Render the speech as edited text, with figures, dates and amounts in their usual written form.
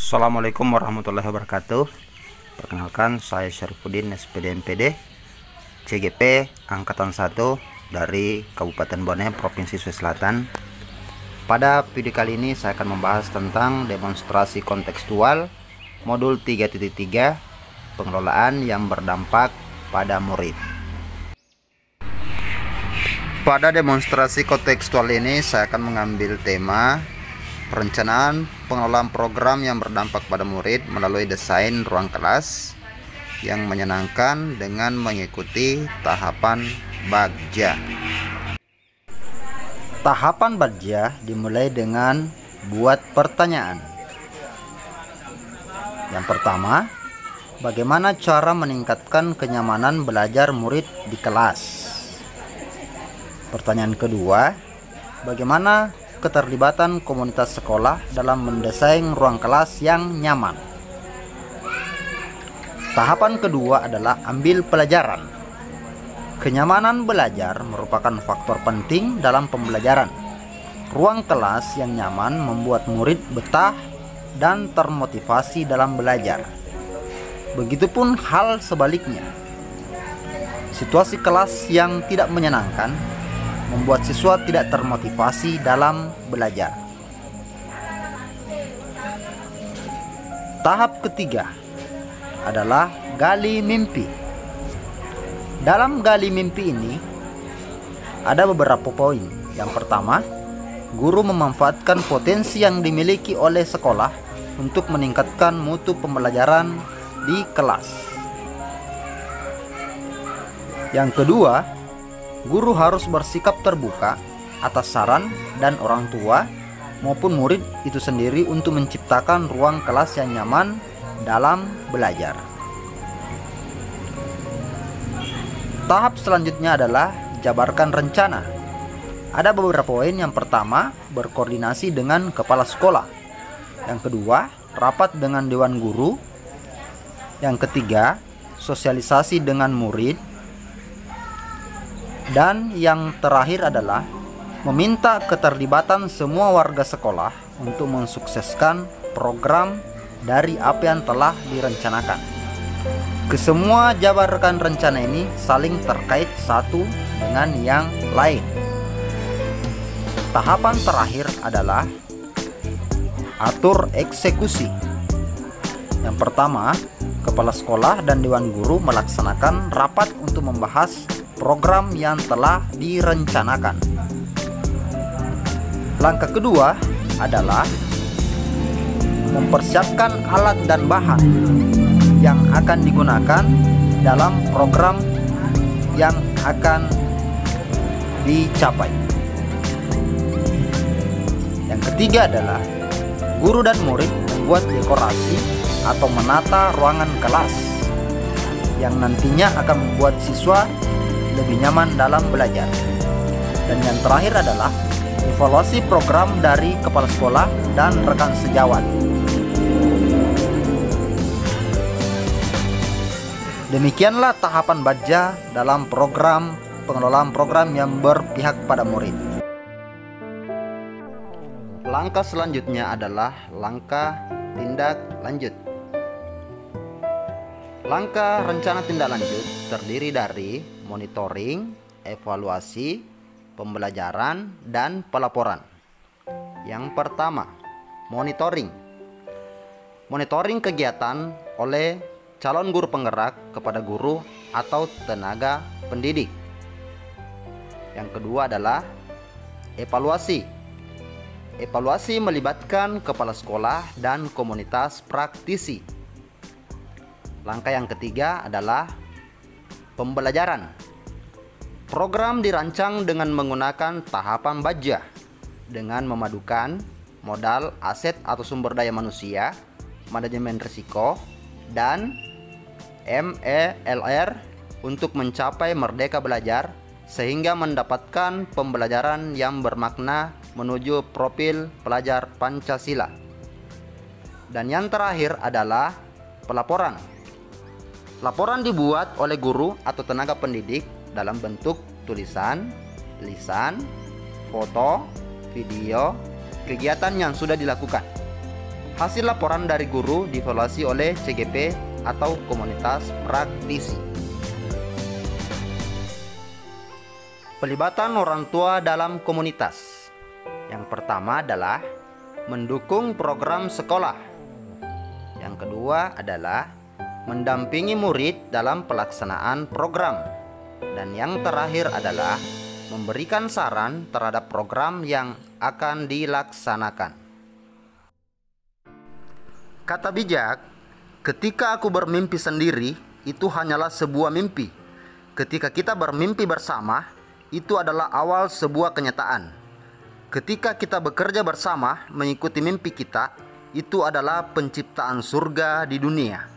Assalamualaikum warahmatullahi wabarakatuh. Perkenalkan, saya Syarifuddin SPD MPD CGP Angkatan 1 dari Kabupaten Bone, Provinsi Sulawesi Selatan. Pada video kali ini saya akan membahas tentang demonstrasi kontekstual modul 3.3 pengelolaan yang berdampak pada murid. Pada demonstrasi kontekstual ini saya akan mengambil tema perencanaan pengelolaan program yang berdampak pada murid melalui desain ruang kelas yang menyenangkan dengan mengikuti tahapan Bagja. Tahapan Bagja dimulai dengan buat pertanyaan. Yang pertama, bagaimana cara meningkatkan kenyamanan belajar murid di kelas? Pertanyaan kedua, bagaimana keterlibatan komunitas sekolah dalam mendesain ruang kelas yang nyaman? Tahapan kedua adalah ambil pelajaran. Kenyamanan belajar merupakan faktor penting dalam pembelajaran. Ruang kelas yang nyaman membuat murid betah dan termotivasi dalam belajar. Begitupun hal sebaliknya. Situasi kelas yang tidak menyenangkan membuat siswa tidak termotivasi dalam belajar. Tahap ketiga adalah gali mimpi. Dalam gali mimpi ini ada beberapa poin. Yang pertama, guru memanfaatkan potensi yang dimiliki oleh sekolah untuk meningkatkan mutu pembelajaran di kelas. Yang kedua, guru harus bersikap terbuka atas saran dan orang tua maupun murid itu sendiri untuk menciptakan ruang kelas yang nyaman dalam belajar. Tahap selanjutnya adalah jabarkan rencana. Ada beberapa poin. Yang pertama, berkoordinasi dengan kepala sekolah. Yang kedua, rapat dengan dewan guru. Yang ketiga, sosialisasi dengan murid. Dan yang terakhir adalah meminta keterlibatan semua warga sekolah untuk mensukseskan program dari apa yang telah direncanakan. Kesemua jabarkan rencana ini saling terkait satu dengan yang lain. Tahapan terakhir adalah atur eksekusi. Yang pertama, kepala sekolah dan dewan guru melaksanakan rapat untuk membahas program yang telah direncanakan. Langkah kedua adalah mempersiapkan alat dan bahan yang akan digunakan dalam program yang akan dicapai. Yang ketiga adalah guru dan murid membuat dekorasi atau menata ruangan kelas yang nantinya akan membuat siswa lebih nyaman dalam belajar. Dan yang terakhir adalah evaluasi program dari kepala sekolah dan rekan sejawat. Demikianlah tahapan Bagja dalam program pengelolaan program yang berpihak pada murid. Langkah selanjutnya adalah langkah tindak lanjut. Langkah rencana tindak lanjut terdiri dari monitoring, evaluasi, pembelajaran, dan pelaporan. Yang pertama, monitoring. Monitoring kegiatan oleh calon guru penggerak kepada guru atau tenaga pendidik. Yang kedua adalah evaluasi. Evaluasi melibatkan kepala sekolah dan komunitas praktisi. Langkah yang ketiga adalah pembelajaran. Program dirancang dengan menggunakan tahapan Bagja dengan memadukan modal, aset atau sumber daya manusia, manajemen risiko, dan MELR untuk mencapai merdeka belajar sehingga mendapatkan pembelajaran yang bermakna menuju profil pelajar Pancasila. Dan yang terakhir adalah pelaporan. Laporan dibuat oleh guru atau tenaga pendidik dalam bentuk tulisan, lisan, foto, video, kegiatan yang sudah dilakukan. Hasil laporan dari guru dievaluasi oleh CGP atau komunitas praktisi. Pelibatan orang tua dalam komunitas. Yang pertama adalah mendukung program sekolah. Yang kedua adalah mendampingi murid dalam pelaksanaan program. Dan yang terakhir adalah memberikan saran terhadap program yang akan dilaksanakan. Kata bijak, ketika aku bermimpi sendiri, itu hanyalah sebuah mimpi. Ketika kita bermimpi bersama, itu adalah awal sebuah kenyataan. Ketika kita bekerja bersama mengikuti mimpi kita, itu adalah penciptaan surga di dunia.